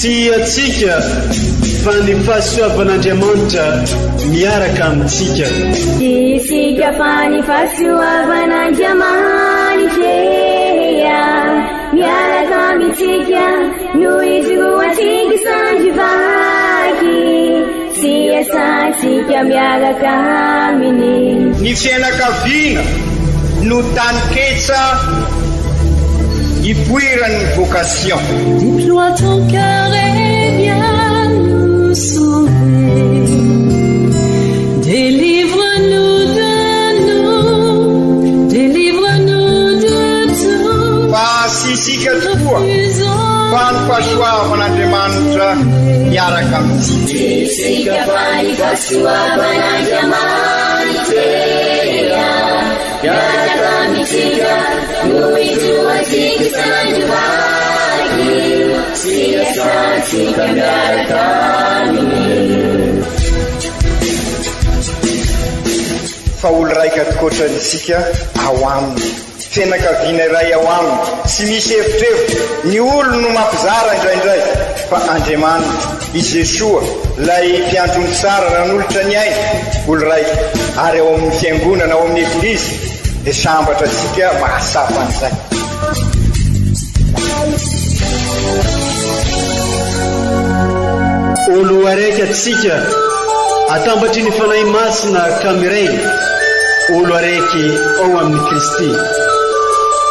Tsy atsika fa ny fahasoavan'Andriamanitra miaraka amintsika. Isika fa ny fahasoavan'Andriamanitra miaraka amintsika noho izy roatsika sandrivaky sy asantsika miaraka aminy. Ny fianakaviana no taniketsa ipoiran'ny vocation. Déploie ton cœur et viens nous sauver. Délivre-nous de tout. Sisika tokoa fa ny fahasoavan'Andriamanitra miaraka amintsika. Sisika fa ny fahasoavan'Andriamanitra miaraka amintsika noho izy roatsika sandrivaky sy asantsika miaraka aminy. Fa olo raika atikoatrantsika ao aminy, fianakaviana iray ao aminy, tsy misy hevitrevitra. Ny olo no mampizara indraindray fa Andriamanitra i Jesoa lay mpiandrony tsara nanolotra ny aina olo raika. Ary ao amin'ny fiangonana ao amin'ny eglizy dia sambatra antsika mahasapa an'izay. Olo araiky atsika atambatry ny fanahy masina kamiray, olo araiky ao amin'ny Kristy.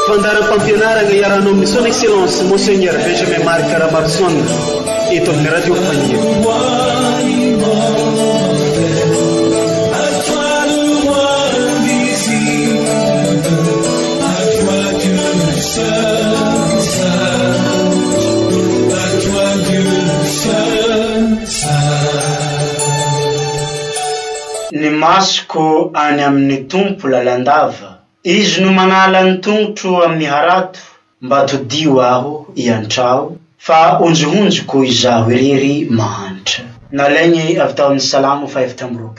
Fandaram-pampianarana iaranao amin'ny son excellence Monseigneur Benjamin Marc Caramarson eto amin'ny radio Fania. Ny masoko any amin'ny tompo lalandava, izy no manala ny tongotro amin'ny harato mba todio aho iantrao, fa onjohonjoko izaho irery mahantra. Nalaigny avy tao amin'ny Salamo 5:10.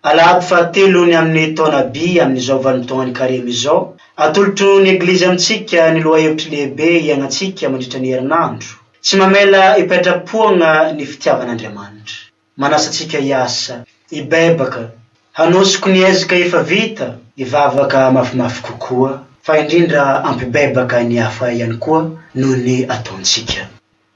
Alahady fahatelo ny amin'ny taona by amin'izao vanim-potoanany karemy izao, atolotro ny eglizy amintsika ny loha-hevitry lehibe iagnatsika mandritra ny herinandro, tsy mamela ipetrapoana ny fitiavan'Andriamanitra. Manasatsika hiasa, ibebaka, hanosiko ny ezaka efa vita, ivavaka mafimafy kokoa, fa indrindra ampibebaka ny hafa ihany koa noho ny ataontsika.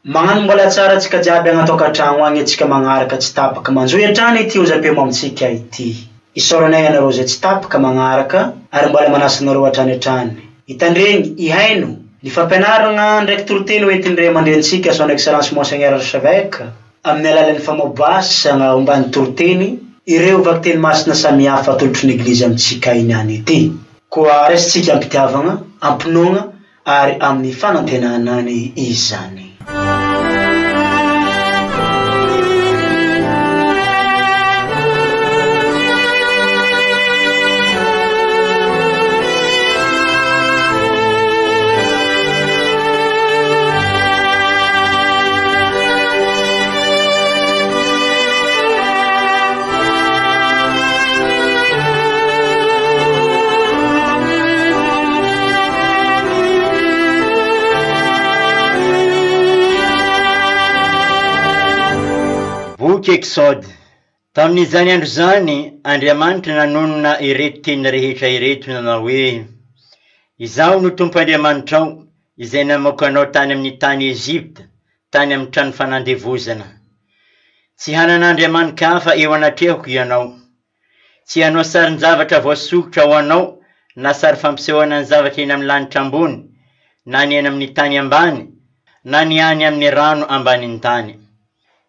Magnano mbola tsara tsika jiaby agnaty ankatrano agny atsika magnaraka tsy tapaka manjohy hatrany ity ozam-pemo amintsika ity. Isaoranay anareo zay tsy tapaka magnaraka ary mbola manasanareo hatrany. Hitandregny, ihaino, ny fampianarana ndraiky toroteny hoentindray mandrentsika son excellence Monseigneur Archevêque amin'ny alalan'ny famoabasana ombany toroteny ireo vakiteny masina samihafa atolotry ny eglizy amintsika iny any ity. Koa resitsika ampitiavagna, ampinogna ary amin'ny fanantenana ny izany. Exode. Tamin'izany andro zany, Andriamanitra nanonona ireto teny rehetra ireto nanao hoe: Izaho no Tompo Andriamanitrao, izay namoaka anao tany amin'ny tany Ezipta, tany amin'ny trano fanandevozana. Tsy hanan'Andriamanika hafa eo anatrehako ianao. Tsy hanao sarin-javatra voasokotra ho anao, na sary fampisehoana ny zavatra eny amin'ny lanitra ambony, na ny eny amin'ny tany ambany, na ny any amin'ny rano ambanin'ny tany.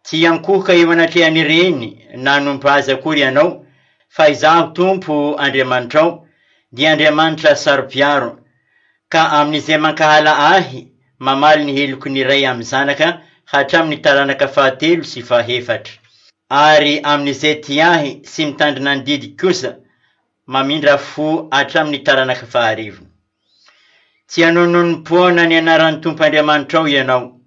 Tsy ankohoka eo anatrehan'ireny na nompo azy akory ianao, fa izaho Tompo Andriamanitrao, dia Andriamanitra sarom-piaro, ka amin'izay mankahala ahy, mamaly ny heloko ny iray amin'ny zanaka hatramin'ny taranaka 7 sy 8. Ary amin'izay ty ahy sy mitandrina ny didy kosa, mamindra fo hatramin'ny taranaka 9. Tsy hanononim-poana ny anaran'ny Tompo Andriamanitrao ianao,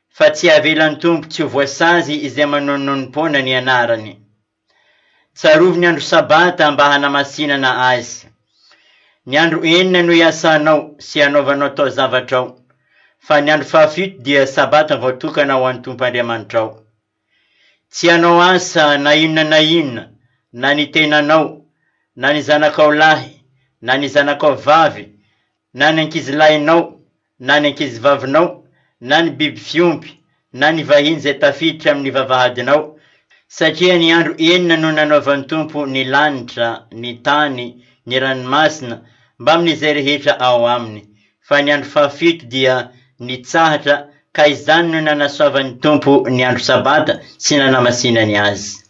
fa tsy avelan'ny Tompo tsy ho voasazy izay manononim-poana ny anarany. tsarovy ny andro sabata mba hanamasinana azy. Ny andro enina no iasanao sy anaovanao tao zavatrao, fa ny andro fahafito dia sabata voatokana ho an'ny Tompoandriamanitrao. Tsy anao asa na inona, na ny tenanao, na ny zanakao lahy, na ny zanakao vavy, na ny ankizilahinao, na ny ankizivavinao, na ny biby fiompy, na ny vahiny zay tafiditra amin'ny vavahadinao, satria ny andro enina no nanaovan'ny Tompo ny lanitra, ny tany, ny ranomasina, mba amin'izay rehetra ao aminy. Fa ny andro fahafito dia nitsahatra, ka izany no nanasoavan'ny Tompo ny andro sabata sy nanamasinany azy.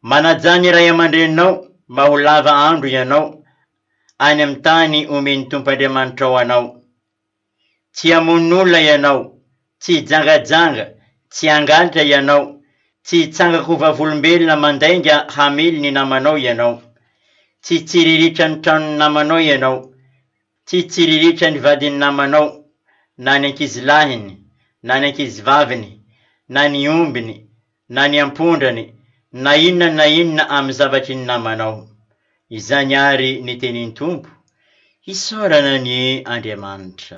Manaja ny ray aman-dreninao, mba ho lava andro ianao, any amin'ny tany omeny Tompoandriamanitrao anao. Tsy hamon'olona ianao, tsy jangajanga, tsy angalitra ianao, tsy tsangako vavolombelona mandainga hamely ny namanao ianao, tsy tsiriritra ny tranony namanao ianao, tsy tsiriritra ny vadiny namanao, na ny ankizilahiny, na ny ankizivaviny, na ny ombiny, na ny ampondrany, na inona amin'ny zavatry ny namanao. Izany ary ny tenin'ny Tompo, isaorana ny Andriamanitra.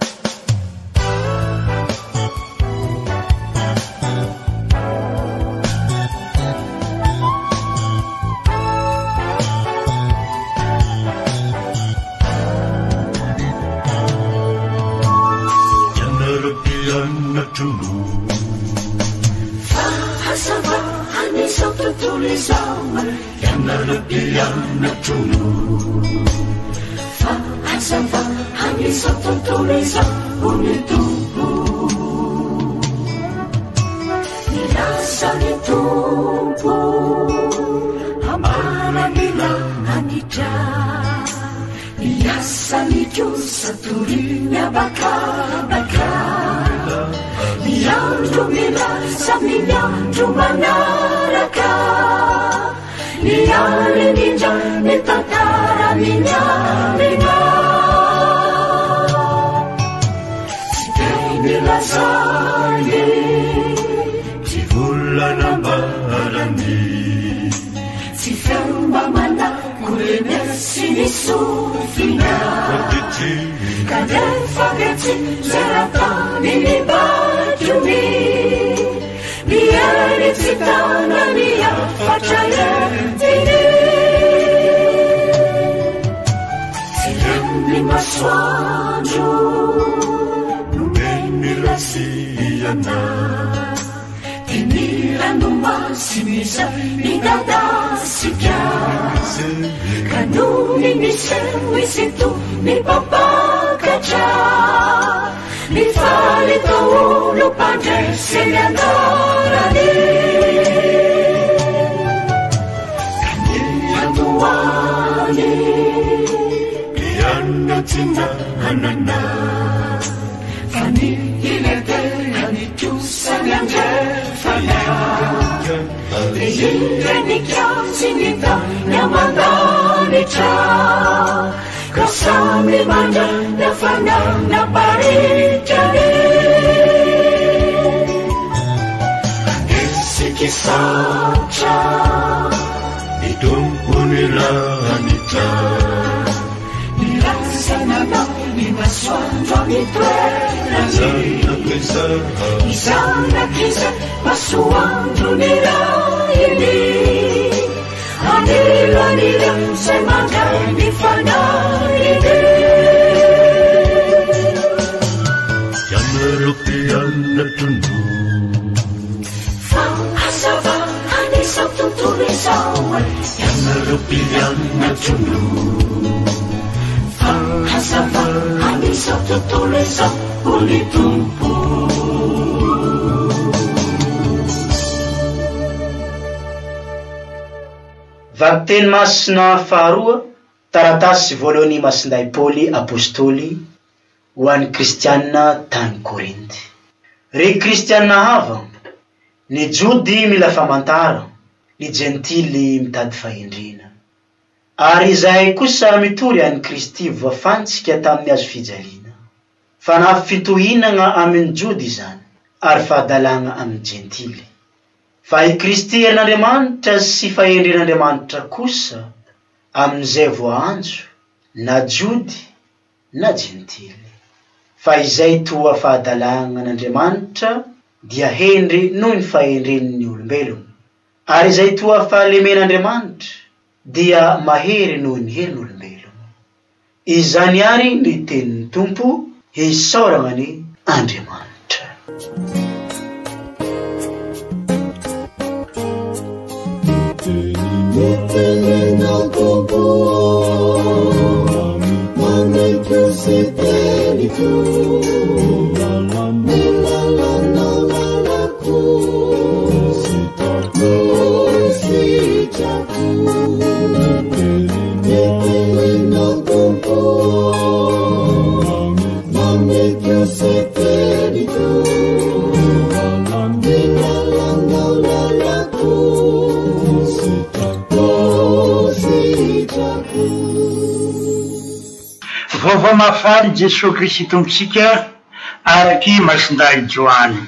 Vakiteny masina faharoa, taratasy voalohany masinday Paoly apôstôly ho an'ny kristianina tany Korinty. Re kristianina hava, ny jody mila famantara, ny gentily mitady fahendrena. Ary izay kosa mitory an'ny Kristy voafantsika tamin'ny azo fijaliana. Fa fitohinana amin'ny jody izany, ary fahadalana amin'ny gentily. fa i Kristy an'Andriamanitra sy fahendren'Andriamanitra kosa amin'izay voanjo na jody na jentily. Fa izay toa fahadalana an'Andriamanitra dia hendry noho ny fahendren'ny olombelona, ary izay toa fahalemen'Andriamanitra dia mahery noho ny herin'olombelona. Izany ary ny tenin'ny Tompo isaorana ny Andriamanitra. Vaovao mafaly Jesosy Kristy tompontsika araky Masindahy Joany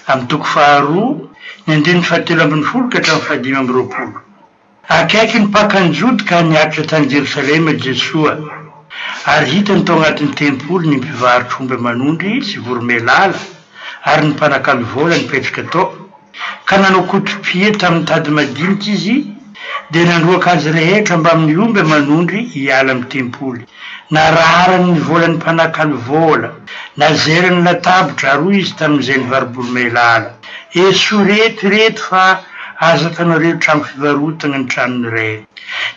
amin'ny toko faharoa ny 7:17 ka hatramin'ny 5:20. Akaiky ny pakanjody ka niakatra tany Jerosalema Jesoa, ary hitany tao agnatin'ny tempoly ny mpivarotra omby manondry sy voromailala ary ny mpanakalo vola nipetraka tao, ka nanao koto-pia tamin'ny tady madiniky izy dia nandroaka azy rehetra mba amin'ny omby manondry hiala amin'ny tempoly. Nararany ny volan'ny mpanakalo vola, nazerany latabatra aroa izy tamin'izay nivarobolomailala. Eso reto fa azakanareo trano fivarotana ny tranony iray.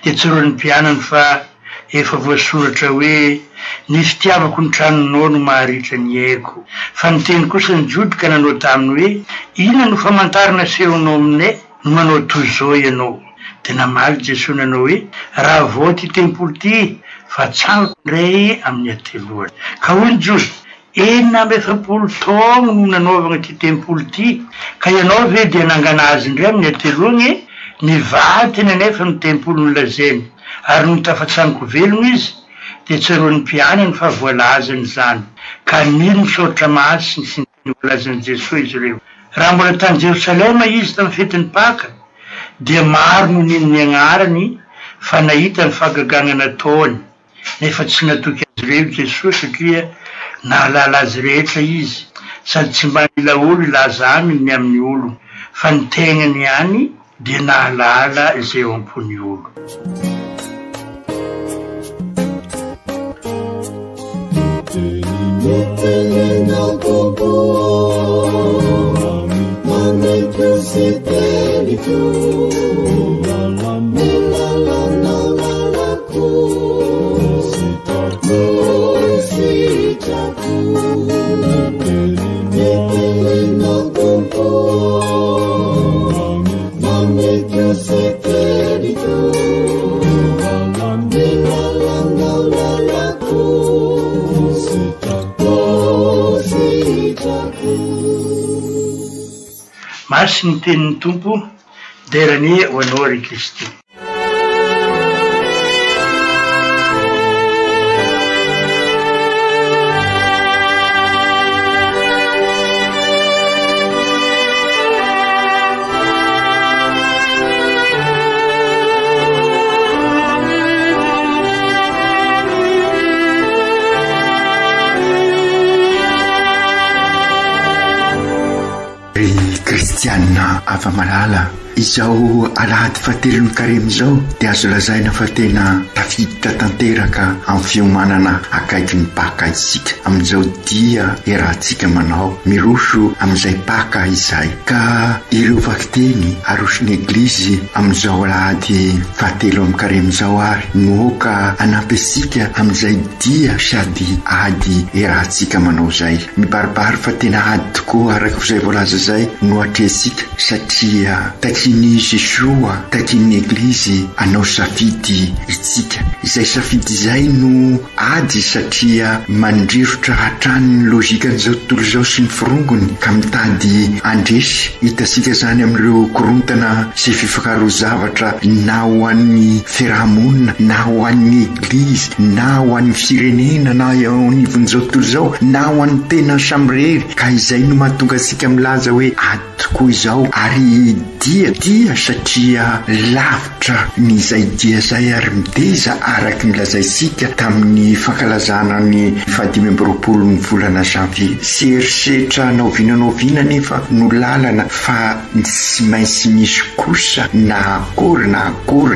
Dia tsoroan'ny mpianany fa efa voasoratra hoe ny fitiavako ny tranonao no maharitra ny aiko. Fa ny teny kosa ny Jody ka nanao taminy hoe ina no famantarana sehonao aminay no manao toy izao ianao. Dia namaly Jesosy nanao hoe raha vao ty tempoly ty fa tsangako indray amin'ny ateloany. Ka hoy Jody, 9 taona no nanaovana ty tempoly ty, ka ianao ve dia nangana azy indray amin'ny ateloany nivady nefa ny tempoly nolazainy, ary no tafatsangako velona izy. Dia tsaroan'ny mpianany fa voalazany zany, ka nino misaotra masiny sy ny voalazany Jesosy izy ireo. Raha mbola tany Jerosalema izy tamin'ny fetin'ny Paka, dia maro no ninony agnarany fa nahita ny fahagagana nataony, nefa tsy natoky azy ireo Jesosy satria nahalala azy rehetra izy, sady tsy mba mila olo ilaza aminy amin'ny olo, fa ny tegnany ihany dia nahalala izay eo am-pony olo. Masy ny tenin'ny Tompo, derany ho anao ry Kristy. Kristianina afa malala, izao alahady fahatelon'ny karemy izao dia azo lazaina fa tena tafiditra tanteraka amin'ny fiomanana akaiky ny Paka isika. Amin'izao dia rahantsika manao miroso amin'izay Paka izay, ka ireo vakiteny aroson'ny Eglizy amin'izao alahady fahatelo amin'ny karemy izao ary nooka anampy asika amin'izay dia sady ady rahantsika manao zay. Mibaribary fa tena ady tokoa araka izay voalaza zay no atresika, satria takin'ny Jesoa, takin'ny Eglizy anao safidy itsika. Izay safidy izay no ady satria mandrivotra hatrany ny lojikan'izao tontolo izao sy ny firongony, ka mitady andresy hitasika zany amin'ireo korontana sy fifakaro zavatra, na ho an'ny fiarahamonina, na ho an'ny Eglizy, na ho an'ny firenena, na ho an'ivon'izao tontolo izao, na ho an'ny tena samy rery. Ka izay no mahatonga asika milaza hoe ady tokoa izao, ary dia satria lavitra nyzay dia zay ary miteza araky nilazaisika tamin'ny fankalazana ny 20 ny volana janvier. Serisetra naovinanaovina nefa no lalana fa tsy maintsy misy kosa na akory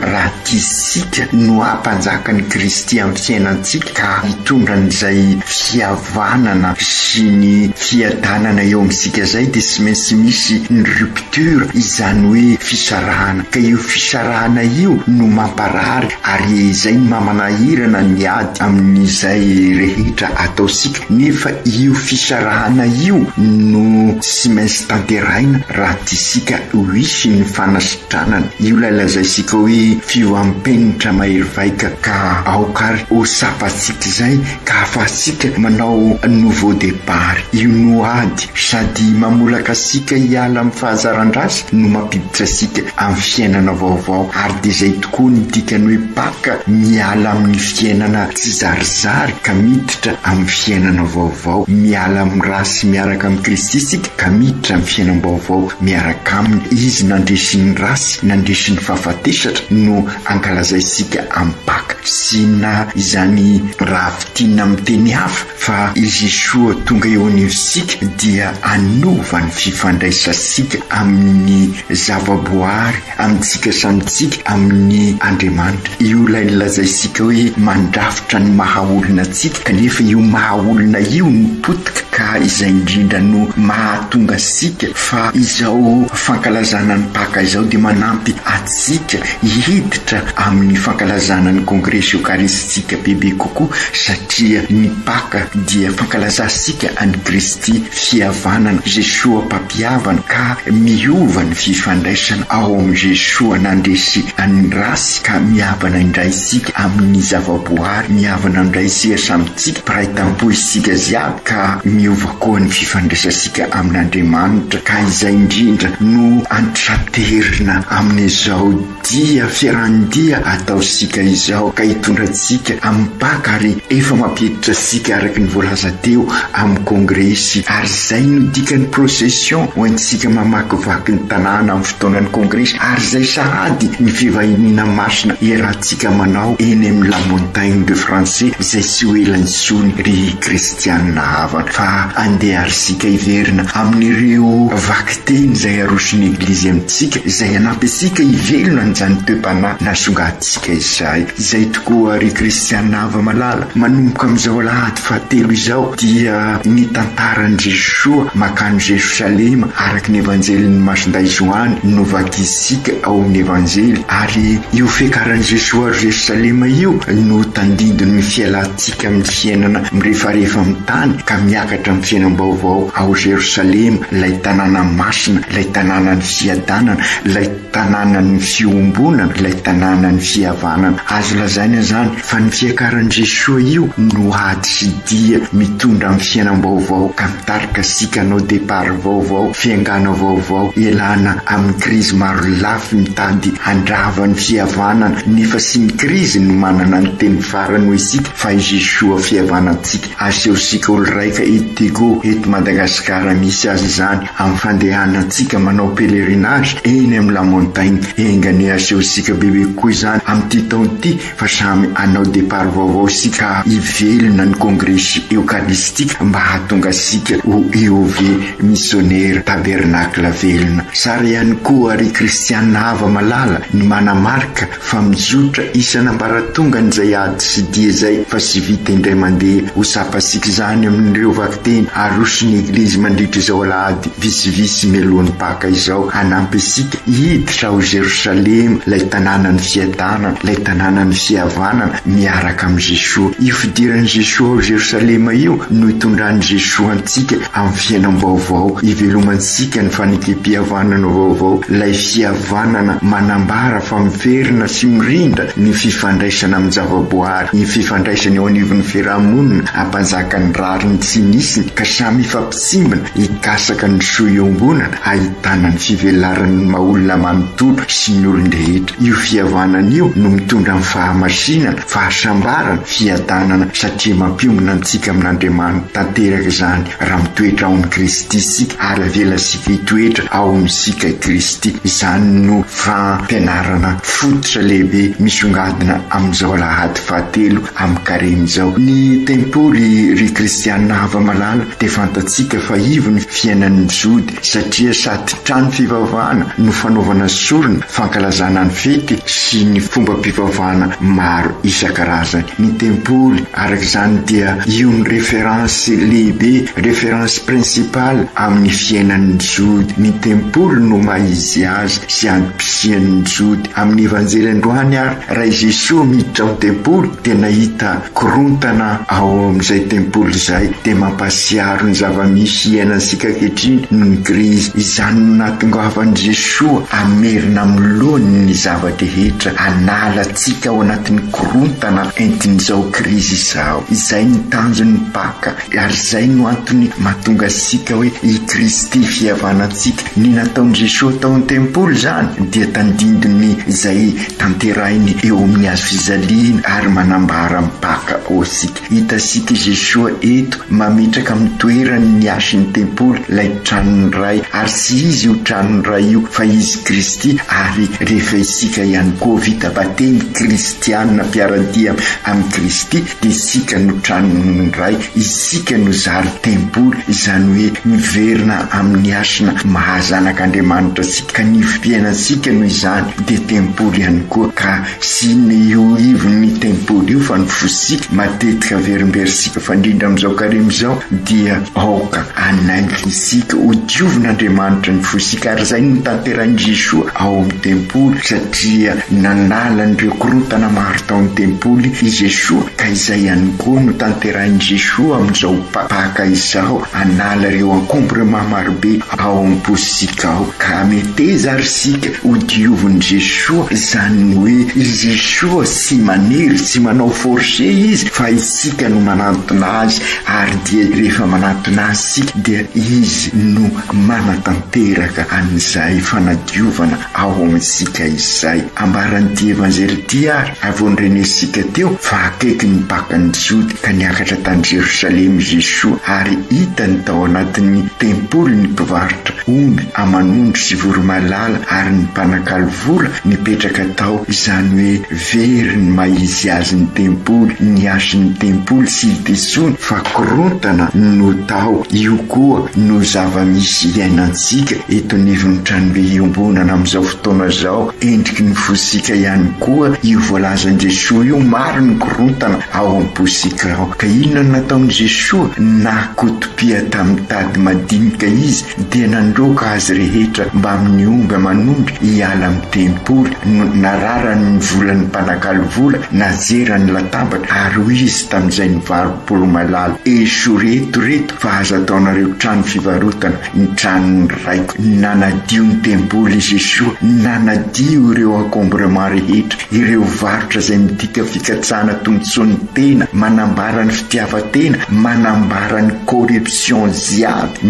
raha tisika no ampanjaka ny Kristy amin'ny fiainantsika ka hitondra n'izay fihavanana sy ny fiadanana eo amintsika zay dia tsy maintsy misy ny rupture, izany hoe fisarahana. Ka io fisarahana io no mamparary ary izay no mamanahirana ny ady amin'izay rehetra ataosika. Nefa io fisarahana io no tsy maintsy tanteraina raha tisika hoisy ny fanasitranana. Io lazaisika hoe fioampenitra mahery vaika ka aokary ho sapatsika zay ka afatsika manao nouveau départ. Io no ady sady mamolaka asika hiala amin'ny fahazaran-drasy no mampiditra asika amin'ny fiainana vaovao. Ary dia zay tokoa ny dikany hoe baka miala amin'ny fiainana tsy zarizary ka miditra amin'ny fiainana vaovao, miala amin'ny rasy miaraka amin'ny Kristy isika ka miditra amin'ny fiainam-baovao miaraka aminy. Izy nandresy ny rasy, nandresy ny fahafatesatra no ankalazaisika amin'ny baka. Sy na izany raha fitina amin'ny teny hafa fa izy soa tonga eo anivosika dia anova ny fifandraisasika amin'ny zavaboary, amintsika samitsika amin'ny Andriamanitra. Io ilay lazaisika hoe mandrafitra ny mahaolona atsika kanefa io mahaolona io nipotika ka izay indrindra no mahatonga asika fa izao fankalazana ny paka izao dia manampy atsika hiditra amin'ny fankalazana ny kongresa eukaristika bebe kokoa satria ny paka dia fankalazasika any Kristy fihavanana, Jesosy mpampihavana ka miova ny fifandraisana ao amin'ny Jesosy nandresy any rasy ka mihavana indray isika amin'ny zavaboary, mihavana indray isika samitsika mpiray tampo isika ziaby ka miova koa ny fifandraisasika amin'Andriamanitra. Ka izay indrindra no antraterina amin'izao dia fiarandia ataosika izao ka hitondratsika amin'ny paka ary efa mampiditra asika araky ny voalaza teo amin'ny kongresy. Ary zay no dikany procession hoentsika mamakivaky ny tanàna amin'ny fotoanany kongresy. Ary zay sahady ny fivahinina masina iarahantsika manao eny amin'ny la montagne de français izay tsy ho ela intsony ry kristianina havana fa andeha arisika hiverina amin'ireo vakiteny izay arosony eglizy amintsika izay anampy asika hivelona n'izany toe-panahy nasongatsika izay. Izay tokoa ry kristianina hava malala manomboka amin'izao alahady fahatelo izao dia ny tantaran'i Jesosy makany Jerosalema araky ny evanjelin'ny Masinday Joany no vakisika ao amin'ny evanjely. Ary io fekaran'i Jesosy ary Jerosalema io no tandindony ny fialantsika amin'ny fiainana mirefarefa amin'ny tany ka miakatra amin'ny fiainam-baovao ao Jerosalema, ilay tanàna masina, ilay tanàna ny fiadanana, ilay tanàna ny fiombonana, ilay tanàna ny fihavanana. Azo lazaina zany fa ny fiakaran'i Jesosy io no ady sy dia mitondra amin'ny fiainam-baovao ka mitarika asika anao départ vaovao, fiangana vaovao, ialana amin'ny krizy maro lafy mitady handrava ny fihavanana. Nefa sy ny krizy no manana ny teny farany ho isika fa i Jesosy fihavanantsika. Asehosika olo raika Etego eto Madagasikara misy azy zany amin'ny fandehanantsika manao pelerinage eny amin'ny la montagne engany. Asehosika bebe koa izany amin'ity taona ity fa samy anao départ vaovao sika hivelona ny kongresy eukaristika mba hahatonga asika ho EOV missionnaire tabernacle velona. Sara ihany koa ry kristianina hava malala ny manamarika fa mizotra isan'ambaratonga n'izay ady sy dia zay fa sy vita indray mandeha ho sapasika zany amin'ireo vakiteny arosony eglizy mandritra izao alahady visivisy melohan'ny paka izao hanampy asika hiditra ao Jerosalema, ilay tanàna ny fiadanana, ilay tanàna ny fihavanana miaraka amin'ny Jesosy. Io fidiran'i Jesosy ao Jerosalema io no hitondrany Jesosy antsika amin'ny fiainam-baovao, hivelomantsika ny fanekempihavanana vaovao, ilay fihavanana manambara fa miverina sy mirindra ny fifandraisana amin'ny zavaboary, ny fifandraisana eo anivon'ny fiarahamonina ampanjaka ny rariny tsy nisiny ka samy ifampitsimbana hikasaka ny soiombonana ahitana ny fivelaran'ny maolona manontolo sy ny olon-drehetra. Io fihavanana io no mitondra amin'ny fahamasinana, fahasambarana, fiadanana satria mampiombona antsika amin'Andriamanitra tanteraka izany raha mitoetra ao amin'ny Kristy sika ary avela sika hitoetra ao amintsika Kristy. Izany no fampianarana fototra lehibe misongadina amin'izao alahady fahatelo amin'ny karen'izao. Ny tempoly ry kristianina hava malala dia fantatsika fa ivo ny fiainan'ny jody satria sady trano fivavahana no fanaovana sorona fankalazana ny fety sy ny fomba mpivavahana maro isan-karazany. Ny tempoly arak'izany dia io ny référence lehibe, référence principale amin'ny fiainan'ny jody. Ny tempoly no maizy azy sy androm-pisian'ny jody. Amin'ny evanjely androany ary raha Jesosy miditra ao tempoly dia nahita korontana ao amin'izay tempoly izay dia mampasiaro ny zava-misy iainantsika ankehitriny noho ny krizy. Izany no nahatongavan'i Jesosy amerina amin'ny lohany ny zava-drehetra analantsika ao anatin'ny korontana entin'izao krizy izao. Izay ny tanjon'ny Paka ary izay no antony mahatonga antsika hoe i Kristy fihavanantsika. Ny nataon'i Jesosy tao amin'ny tempoly zany dia tandindiny izay tanterahiny eo amin'ny hazo fijaliana ary manambara mipaka osika. Hitasika Jesosy eto mametraka amin'ny toerany ny asin'ny tempoly ilay tranony ray ary tsy izy io tranony ray io fa izy Kristy. Ary rehefa isika ihany koa vita batemy kristianina mpiaradia amin'ny Kristy dia isika no tranony ray, isika no zary tempoly, izany hoe miverina amin'ny asina mahazanak'Andriamanitra sika. Ka ny fiainantsika no izany dia tempoly ihany koa. Ka sy ny io ivony tempoly io fa ny fosika matetika verimberisika fa indrindra amin'izao karen'izao dia aoka anainga isika ho diovin'Andriamanitra ny fosika. Ary izay no tanterain'i Jesosy ao amin'ny tempoly satria nanala n'ireo korontana maro tao amin'ny tempoly i Jesosy. Ka izay ihany koa no tanterain'i Jesosy amin'izao Paka izao, anala ireo encombrement marobe ao amin'ny posika ao. Ka meteza ary sika ho diovin'i Jesosy, izany hoe i Jesosy tsy maniry, tsy manao forcé izy fa isika no manantona azy. Ary dia rehefa manantona azy sika dia izy no manatanteraka an'izay fanadiovana ao amintsika izay. Ambaran'ity evanjely ity ary avondrenesika teo fa akaiky ny Pakan'ny Jody ka niakatra tany Jerosalema Jesosy ary hitany tao anatin'ny tempoly ny mpivarotra omby, amanondro sy voromalala ary ny mpanakalo vola nipetraka tao. Izany hoe very ny maizy azy ny tempoly, ny asin'ny tempoly sy hitesony fa korontana no tao. Io koa no zava-misy iainantsika eto nivon'ny tranobe iombonana amin'izao fotoana izao. Endriky ny fosika ihany koa io voalazan'i Jesosy io maro ny korontana ao amin'ny posika ao. Ka inona no nataon'i Jesosy? Nakotopia tamin'ny tady madinika izy dia nandroka azy rehetra mba amin'ny omby amanondro hiala amin'ny tempoly. Nararany ny volan'ny mpanakalo vola, najerany latabatra ary hoy izy tamin'izay nivarom-polo malala, esoreto reto fa aza ataonareo trano fivarotana ny tranony raiko. Nanadio ny tempoly i Jesosy, nanadio ireo encombrement rehetra, ireo varotra izay midika fikatsana tombontsoan'ny tena, manambara ny fitiavatena, manambara ny corruption ziaby,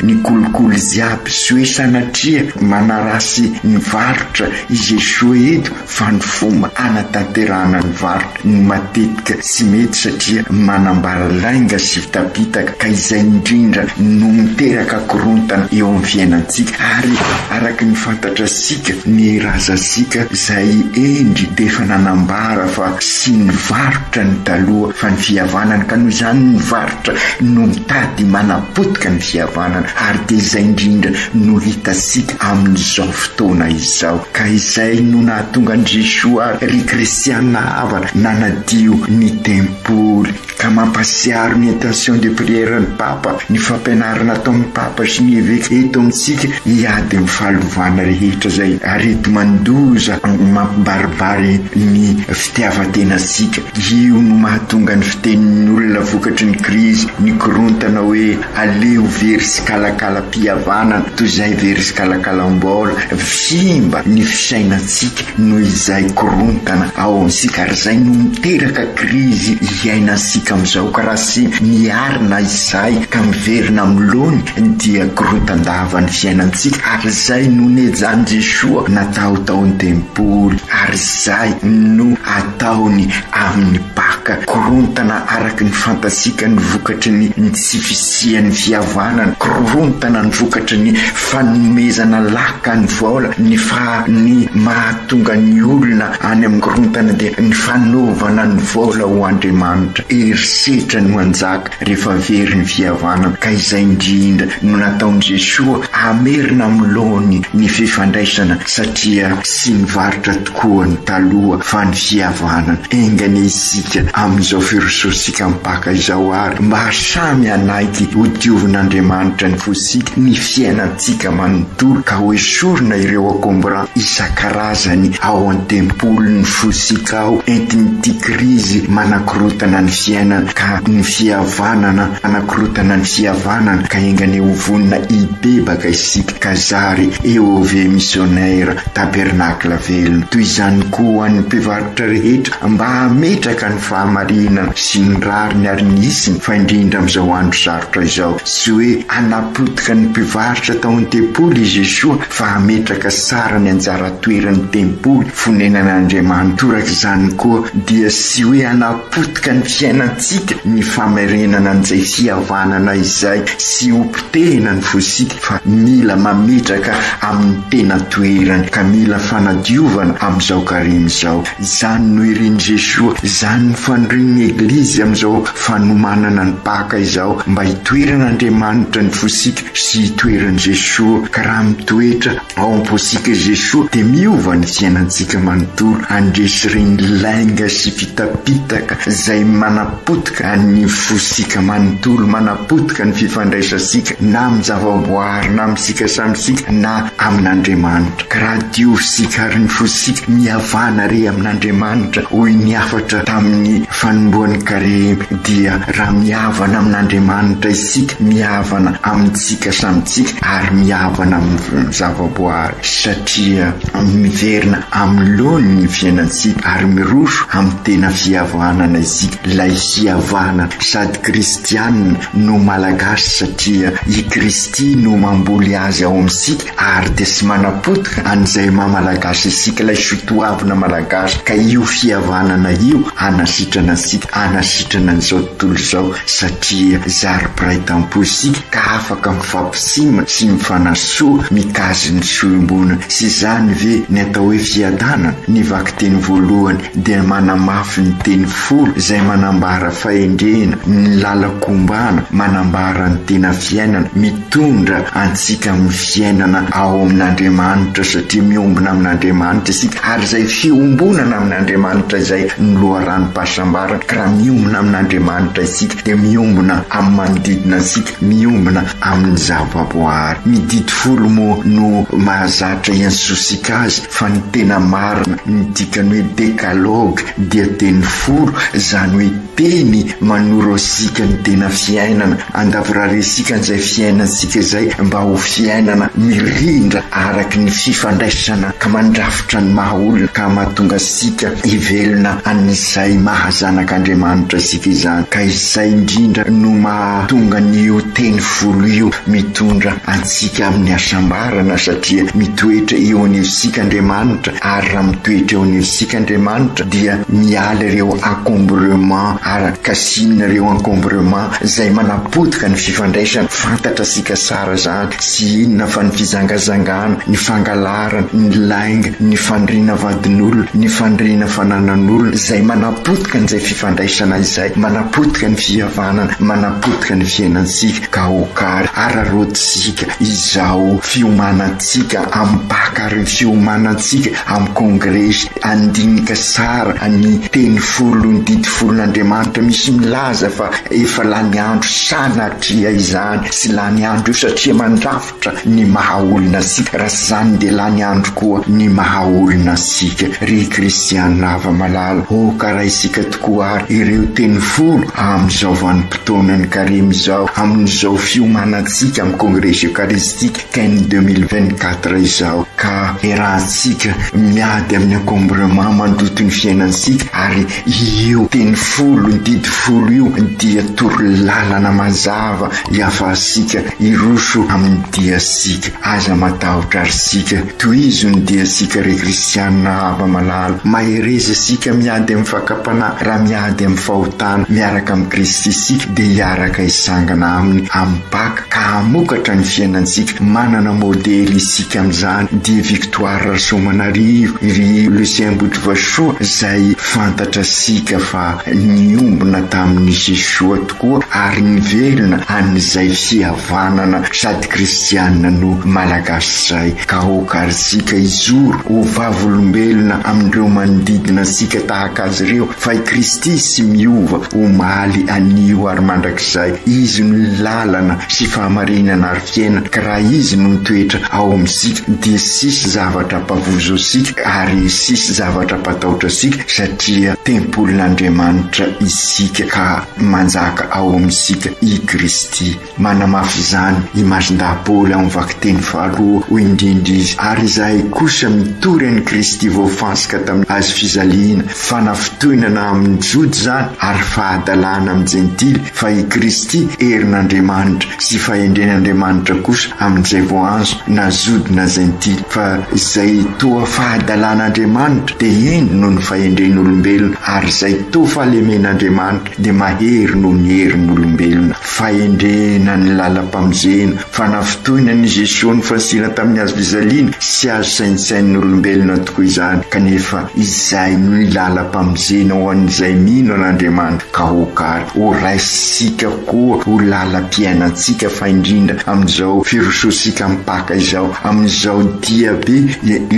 ny kolokolo ziaby. Sy hoe sanatria manarasy ny varotra i Jesosy eto fa ny fomba anatanterana ny varotra ny matetika sy mety satria manambara lainga sy fitapitaka. Ka izay indrindra no miteraka korontana eo amin'ny fiainantsika. Ary araka ny fantatra sika ny razasika izay endry dia efa nanambara fa sy ny varotra ny taloha fa ny fihavanana. Ka noho izany ny varotra no mitady manapotika ny fihavanana ary dia izay indrindra no hitasika amin'izao fotoana izao. Ka izay no nahatonga an'i Jesosy ary ry kristianina havana nanadio ny tempoly ka mampasiaro ny intention de prière ny Papa, ny fampianarana ataon'ny Papa sy ny évêque eto amintsika hiady amin'ny fahalovana rehetra izay ary eto mandoza mampibaribary ny fitiavantenasika. Io no mahatonga ny fitenin'ny olona vokatry ny krizy, ny korontana hoe aleo very sy kalakalam-pihavanana toy izay very sy kalakalam-bola. Fimba ny fisainantsika noho izay korontana ao amintsika ary izay no miteraka krizy iainantsika am'izao ka raha sy miarina izay ka miverina am'lony dia korotandava ny fiainantsika ary zay no nejany Jesoa natao taony tempoly ary zay no ataony amin'ny baka korontana araky ny fantasika ny vokatry ny tsy fisian'ny fihavanana korontana ny vokatry ny fanomezana laka ny vola ny mahatonga ny olona any amin'ny korontana dia ny fanaovana ny vola ho Andriamanitra erisetra no anjaka rehefa very ny fihavanana ka izay indrindra no nataony Jesoa amerina am'lohany ny fifandraisana satria sy nivaritra tokoa ny taloha fa ny fihavanana engany isika amin'izao firososika mipaka izao ary mba samy anaiky ho diovin'Andriamanitra ny fosika ny fiainantsika manontolo ka ho esorina ireo akombran isan-karazany ao an-tempoly ny fosika ao entin'ity krizy manakorotana ny fiainana ka ny fihavanana manakorotana ny fihavanana ka engany ho vonina ibebaka isika ka zary eo ove missionnaire tabernacle velona toy izany koa ny mpivarotra rehetra mba hametraka ny fahamarinana sy ny rariny ary nisiny fa indrindra amin'izao andro sarotra izao sy hoe anapotika ny mpivarotra tao an-tempoly i Jesoa fa hametraka sara ny anjara toerany tempoly fonenan'Andriamanitra toraka izany koa dia sy hoe anapotika ny fiainantsika ny famarenana an'izay fihavanana izay sy ompitehina ny fosika fa mila mametraka amin'ny tena toerany ka mila fanadiovana amin'izao karimy izao izany no iriny Jesoa izany no fandroiny eglizy amin'izao fanomanana ny paka izao mba hitoeran'Andriamanitra ny fosika sy hitoeran'i Jesoa ka raha mitoetra ao am-posika Jesoa dia miova ny fiainantsika manontolo andresy reny lainga sy fitapitaka izay manapotika ny fosika manontolo manapotika ny fifandraisasika na amin'ny zavaboary na amin'isika samysika na amin'Andriamanitra ka raha diovysika ary ny fosika mihavana re amin'Andriamanitra hoy niafatra tamin'ny fanomboan'ny karemy dia raha mihavana amin'Andriamanitra isika mihavana amintsika samysika ary mihavana amin'ny zavaboary satria miverina amin'lohany ny fiainantsika ary miroso amin'ny tena fihavanana isika ilay fihavana sady kristianina no malagasy satria i Kristy no mamboly azy ao amintsika ary dia sy manapotika an'izay mamalagasy isika ilay sotoavina malagasy ka io fihavanana io anasitrana antsika anasitrana an'izao tontolo izao satria zaripiray tampo isika ka afaka mifampisima sy mifanasoa mikazy ny soimbona sy izany ve ny atao hoe fiadanana ny vaky teny voalohany dia manamafy ny teny folo izay manambara fahendrena ny lalakombana manambara ny tena fiainana mitondra antsika amin'ny fiainana ao amin'Andriamanitra satria miombona amin'Andriamanitra isika ary izay fiombonana amin'Andriamanitra izay ny loharanom-pahasambarana ka raha miombona amin'Andriamanitra isika dia miombona amin'ny manodidina isika miombona amin'ny zavaboary mididy folo moa no mahazatra iansosika azy fa ny tena marina ny dikany hoe dekalogue dia teny folo izany hoe teny manoro asika ny tena fiainana andaviraresika n'izay fiainansika izay mba ho fiainana mirindra araky ny fifandraisana ka mandrafitra ny mahaolona ka mahatonga sika hivelona an'izay mahazanak'Andriamanitra isika izany ka izay indrindra no mahatonga n'io teny folo io mitondra antsika amin'ny asambarana satria mitoetra eo anivosika Andriamanitra ary raha mitoetra eo anivosika Andriamanitra dia miala ireo encombrement arakasinina ireo encombrement izay manapotika ny fifandraisana fantatra sika sara zany sy inona fa ny fizangazangana ny fangalarana ny lainga ny fandriana vadin'olona ny fandriana fananan'olona izay manapotika n'izay fifandraisana izay manapotika ny fihavanana manapotika ny fiainansika ka okary ararotsika izao fiomanantsika ampaka ary ny fiomanantsika amin'ny kongresy andinika sara ny teny folo ny didy folon'Andriamanitra misy milaza fa efa lany andro sanatria izany sy lany andro io satria mandrafitra ny mahaolona sika raha sy zany dia lany andro koa ny mahaolona sika ry kristianina ava malala ka raha isika tokoa ary ireo teny folo amin'izao vanim-potoanany karemy izao amin'izao fiomanantsika amin'ny kongresy eukaristika kainy 2024 izao ka erahantsika miady amin'ny encombrement mandoto ny fiainansika ary io teny folo ny didy folo io dia torolalana mazava iafasika iroso amin'ny diasika aza matahotra arsika toizo ny diasika re kristianina ava malala mahereza sika miady amin'ny fakapana raha miady amin'ny fahotana miaraka amin'ny Kristy sika dia hiaraka isangana aminy ambaka ka hamokatra ny fiainansika manana modely isika amin'izany dia Victoire Rasomanarivo ry Lucien Botovasoa zay fantatra sika fa niombona tamin'ny Jesoa tokoa ary nivelona an'izay fihavanana sady kristianina no malagasy zay ka okarsika izoro ho vavolombelona amin'ireo manodidina sika tahaka azy ireo fa i Kristy sy miova ho maly anio ary mandrakizay izy no lalana sy fahamarinana ary fiainana ka raha izy no mitoetra ao amin'isika dia sisy zavatra pavozo sika ary sisy zavatra patahotra sika satria tempolin'Andriamanitra isika ka manjaka ao amin'isika i Kristy manamafy izany i Masindahy-Paoly amin'ny vakiteny faharoa ho indrindra izy ary izay kosa mitory an'i Kristy voafansika tamin'ny azo fizaliana fanafitohinana amin'ny jody zany ary fahadalana amin'ny jentily fa i Kristy herin'Andriamanitra sy fahendren'Andriamanitra kosa amin'izay voanzo na jody na jentily fa izay toa fahadalan'Andriamanitra dia eny noho ny fahendren'olombelona ary izay toa fahalemen'Andriamanitra dia mahery noho ny herin'olombelona fahendrena ny lalam-pamonjena fanafitohinan'i Jesosy ny fasina tamin'ny azo fizaliana sy azo sainsain'olombelona tokoa izany kanefa izay no lalam-pamonjena ho an'izay mino an'Andriamanitra ka hokary ho raisika koa ho lalam-piainantsika fa indrindra amin'izao firososika mipaka izao amin'izao diabe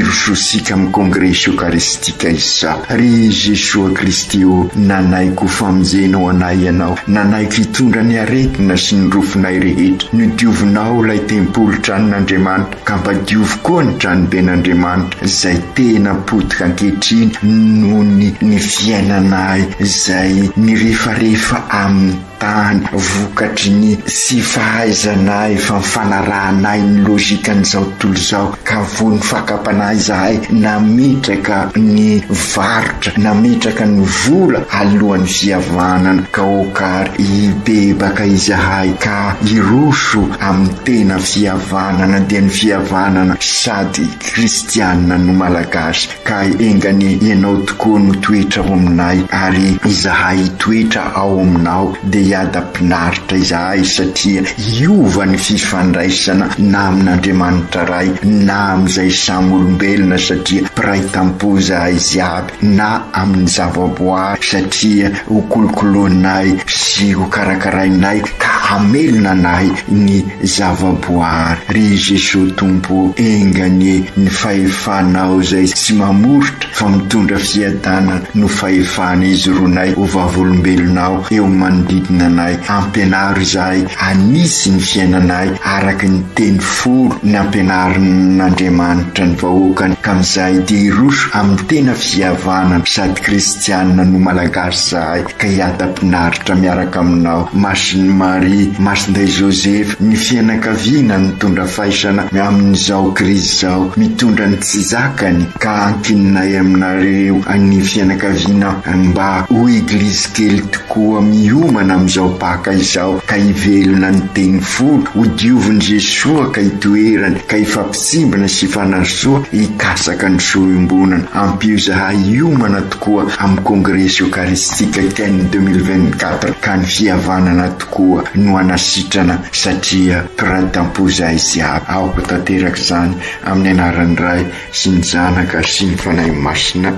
irososika amin'ny kongresa eukaristika izao ry Jesosy Kristy nanaiko famonjena ho anay ianao nanaiko hitondra ny aretina sy ny rofinay rehetra nodiovinao ilay tempolo tranon'Andriamanitra ka mba diovy koa ny tranoben'Andriamanitra izay tena potika ankehitriny noho ny fiainanay izay nirefarefa amin'ny tany vokatry ny sy fahaizanay fa mifanarahanay ny lojikan'izao tontolo izao ka vony fakapanay izahay nametraka ny varotra nametraka ny vola alohan'ny fihavanana ka okary ibebaka izahay ka iroso amin'ny tena fihavanana dia ny fihavanana sady kristianina no malagasy ka engany ianao tokoa no toetra ao aminay ary izahay toetra ao aminao dia iada-pinaritra izahay satria iova ny fifandraisana na amin'Andriamanitra ray na amin'izay samy olombelona satria piray tampo izahay izy aby na amin'ny zavaboary satria ho kolokoloanay sy ho karakarainay ka amelona anay ny zavaboary ry Jesosy tompo engany ny fahefanao izay sy mamorotra fa mitondra fiadanana no fahefana izy ronay ho vavolombelonao eo manodidina anay ampianaro izahay anisy ny fiainanay araka ny teny folo ny ampianarin'Andriamanitra ny vahoakany ka amin'izay dia iroso amin'ny tena fihavanana sady kristianina no malagasy izahay ka hiada-pinaritra miaraka aminao Masin'i Maria Masinday Joseph ny fianakaviana mitondra faisana amin'izao krizy izao mitondra ny tsy zakany ka ankininay aminareo ny fianakaviana mba ho eglizy kely tokoa miomana amin'izao paka izao ka hivelona ny teny folo ho diovin' Jesosy ka hitoerany ka hifampitsimbana sy fanarsoa hikasaka ny soa-iombonana ampio izahay hiomana tokoa amin'ny kongresa eukaristika teny 2024 ka ny fihavanana tokoa no anasitrana satria piratampo izahay izy aby aoko tanteraka izany amin'ny anaran'ny Ray sy ny Zanaka sy ny Fanahy Masina.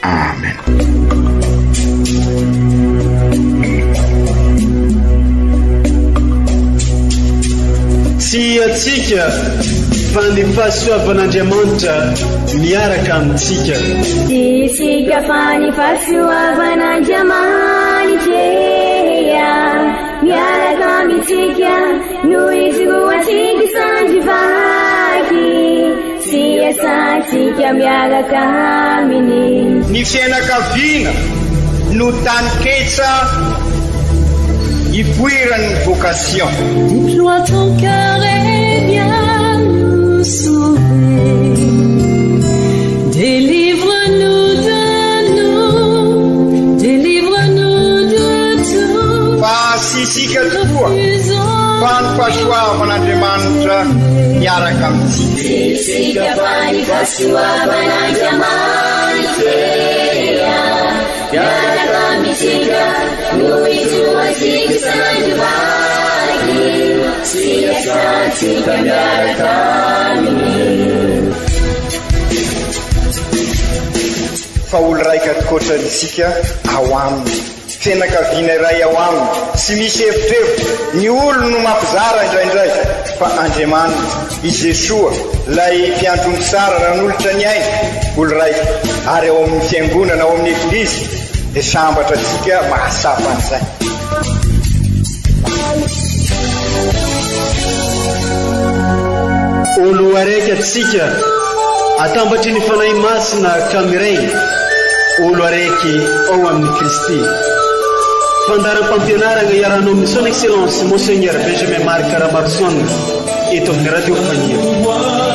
Amen. Tsy atsika fa ny fahasoavan'Andriamanitra miaraka amintsika. Tsika fa ny fahasoavan'Andriamanitra miaraka amintsika noho izy roatsika sandrivaky sy asantsika miaraka aminy. Ny fianakaviana no tany ketsa ipoiran'ny vocation. Déploie ton cœur et viens nous sauver. Délivre-nous de nous, délivre-nous de isika tokoa fa ny fahasoavan'andriamanitra miaraka amintsika miaraka amintsika no isoasika sandovaky siasatsika miaraka aminy fa olo raika tokoatranitsika ao aminy fianakaviana iray ao aminy sy misy hevitrevitra ny olo no mampizara indraindray fa Andriamanitra i Jesoa lay mpiandrony tsara ranolotra ny aina olo raika ary ao amin'ny fiangonana ao amin'ny eglizy dia sambatra atsika mahasapa an'izay olo araiky atsika atambatry ny fanahy masina kamiray olo araiky ao amin'ny Kristy fandaram-pampianarana iaranao amin'ny son excellence monseigneur Benjamin Marc Ramarson eto amin'ny radio Fania